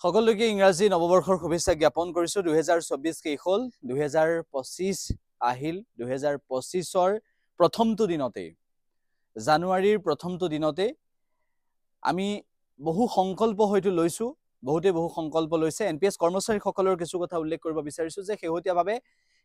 সকলোকে ইংৰাজী নৱবৰ্ষৰ শুভেচ্ছা জ্ঞাপন কৰিছো 2024 শেষ হ'ল 2025 আহিল 2025ৰ প্ৰথমটো দিনতে জানুৱাৰীৰ প্ৰথমটো দিনতে আমি বহু সংকল্প হয়তো লৈছো বহুতে বহু সংকল্প লৈছে এনপিএছ কৰ্মচাৰীসকলৰ কিছু কথা উল্লেখ কৰিব বিচাৰিছো যে শেহতীয়াভাৱে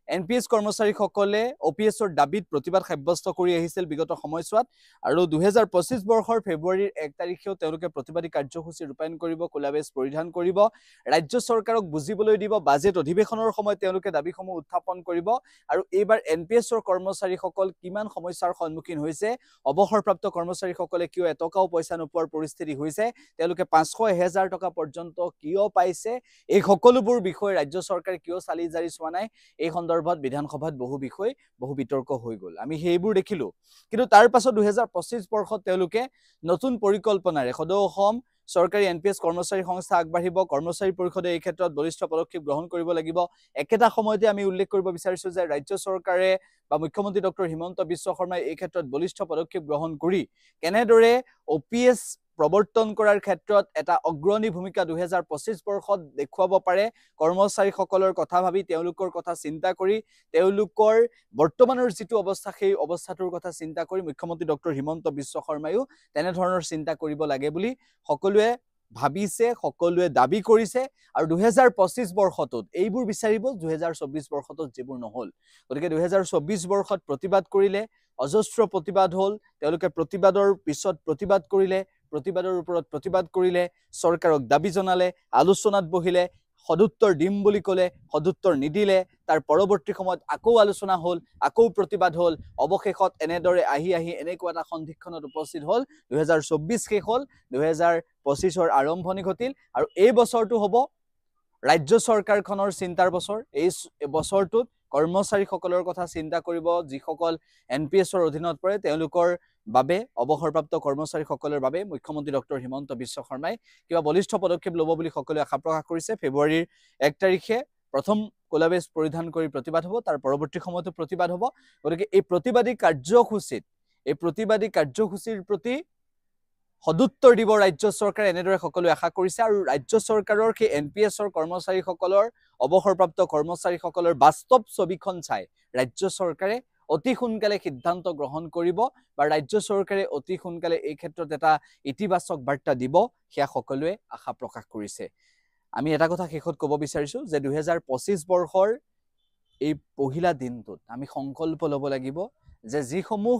এনপিএছ কৰ্মচাৰীসকলে ওপিএছৰ দাবীত প্ৰতিবাদ সাব্যস্ত কৰি আহিছিল বিগত সময়ছোৱাত আৰু 2025 বৰ্ষৰ ফেব্ৰুৱাৰীৰ 1 তাৰিখেও তেওঁলোকে প্ৰতিবাদী কাৰ্যসূচী ৰূপায়ণ কৰিব কোলাবেজ পৰিধান কৰিব ৰাজ্য চৰকাৰক বুজিবলৈ দিব বাজেট অধিৱেশনৰ সময়ত তেওঁলোকে দাবীসমূহ উত্থাপন কৰিব আৰু এইবাৰ এনপিএছৰ কৰ্মচাৰীসকল কিমান সমস্যাৰ সন্মুখীন হৈছে অৱসৰপ্ৰাপ্ত কৰ্মচাৰীসকলে কিয় এটকাও পইচা নোপোৱাৰ পৰিস্থিতি হৈছে তেওঁলোকে 500,000 টকা পৰ্যন্ত কিয় পাইছে এই সকলোবোৰ বিষয় ৰাজ্য চৰকাৰে কিয় চালি জাৰি চোৱা নাই এই সন্দৰ্ভত বিধানসভাত বহু বিষয় বহু বিতৰ্ক হৈ গল আমি হেইবোৰ দেখিলো কিন্তু তাৰ পাছত 2025 বৰ্ষত তেওঁলোকে নতুন পৰিকল্পনাৰে সদৌ অসম চৰকাৰী এনপিএছ কৰ্মচাৰী সংস্থা আগবাঢ়িব কৰ্মচাৰী পৰিষদে এই ক্ষেত্ৰত বলিষ্ঠ পদক্ষেপ গ্ৰহণ কৰিব লাগিব একেটা সময়তে আমি উল্লেখ কৰিব বিচাৰিছো যে ৰাজ্য চৰকাৰে বা মুখ্যমন্ত্ৰী ডক্টৰ হিমন্ত বিশ্ব শৰ্মাই এই ক্ষেত্ৰত বলিষ্ঠ পদক্ষেপ গ্ৰহণ কৰি কেনেদৰে ওপিএছ প্ৰৱৰ্তন কৰাৰ ক্ষেত্ৰত এটা অগ্ৰণী ভূমিকা 2025 বৰ্ষত দেখুৱাব পাৰে কৰ্মচাৰীসকলৰ কথা ভাবি তেওঁলোকৰ কথা চিন্তা কৰি তেওঁলোকৰ বৰ্তমানৰ যিটো অৱস্থা সেই অৱস্থাটোৰ কথা চিন্তা কৰি মুখ্যমন্ত্ৰী ডক্টৰ হিমন্ত বিশ্ব শৰ্মায়ো তেনে ধৰণৰ চিন্তা কৰিব লাগে বুলি সকলোৱে ভাবিছে সকলোৱে দাবী কৰিছে আৰু 2025 বৰ্ষটোত এইবোৰ বিচাৰিব 2024 বৰ্ষটোত যিবোৰ নহল গতিকে 2024 বৰ্ষত প্ৰতিবাদ কৰিলে অজস্ৰ প্ৰতিবাদ হল তেওঁলোকে প্ৰতিবাদৰ পিছত প্ৰতিবাদ কৰিলে প্ৰতিবাদৰ ওপৰত প্ৰতিবাদ কৰিলে চৰকাৰক দাবী জনালে আলোচনাত বহিলে সদুত্তৰ দিম বুলি কলে সদুত্তৰ নিদিলে তাৰ পৰৱৰ্তী সময়ত আকৌ আলোচনা হল আকৌ প্ৰতিবাদ হল অৱশেষত এনেদৰে আহি এনেকুৱা এটা সন্ধিক্ষণত উপস্থিত হল 2024 শেষ হল 2025ৰ আৰম্ভণি ঘটিল আৰু এই বছৰটো হ'ব ৰাজ্য চৰকাৰখনৰ চিন্তাৰ বছৰ এই বছৰটোত কৰ্মচাৰীসকলৰ কথা চিন্তা কৰিব যিসকল এনপিএছৰ অধীনত পৰে তেওঁলোকৰ বাবে অৱসৰপ্ৰাপ্ত কৰ্মচাৰীসকলৰ বাবে মুখ্যমন্ত্ৰী ডক্টৰ হিমন্ত বিশ্ব শৰ্মাই কিবা বলিষ্ঠ পদক্ষেপ ল'ব বুলি সকলোৱে আশা প্ৰকাশ কৰিছে ফেব্ৰুৱাৰীৰ 1 তাৰিখে প্ৰথম কোলাবেজ পৰিধান কৰি প্ৰতিবাদ হ'ব তাৰ পৰৱৰ্তী সময়তো প্ৰতিবাদ হ'ব গতিকে এই প্ৰতিবাদী কাৰ্যসূচীৰ প্ৰতি সদুত্তৰ দিব ৰাজ্য চৰকাৰে এনেদৰে সকলোৱে আশা কৰিছে আৰু ৰাজ্য চৰকাৰৰ কি এনপিএছৰ কৰ্মচাৰীসকলৰ অৱসৰপ্ৰাপ্ত কৰ্মচাৰীসকলৰ বাস্তৱ ছবিখন চাই ৰাজ্য চৰকাৰে অতি সোনকালে সিদ্ধান্ত গ্ৰহণ কৰিব বা ৰাজ্য চৰকাৰে অতি সোনকালে এই ক্ষেত্ৰত এটা ইতিবাচক বাৰ্তা দিব সেয়া সকলোৱে আশা প্ৰকাশ কৰিছে আমি এটা কথা শেষত ক'ব বিচাৰিছো যে 2025 বৰ্ষৰ এই পহিলা দিনটোত আমি সংকল্প ল'ব লাগিব যে যিসমূহ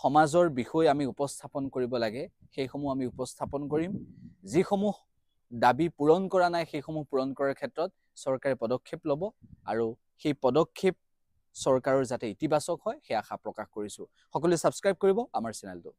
সমাজৰ বিষয় আমি উপস্থাপন কৰিব লাগে সেইসমূহ আমি উপস্থাপন কৰিম যিসমূহ দাবী পূৰণ কৰা নাই সেইসমূহ পূৰণ কৰাৰ ক্ষেত্ৰত চৰকাৰে পদক্ষেপ ল'ব আৰু সেই পদক্ষেপ চৰকাৰৰ যাতে ইতিবাচক হয় সেই আশা প্ৰকাশ কৰিছো সকলোৱে সাবস্ক্ৰাইব কৰিব আমাৰ চেনেলটো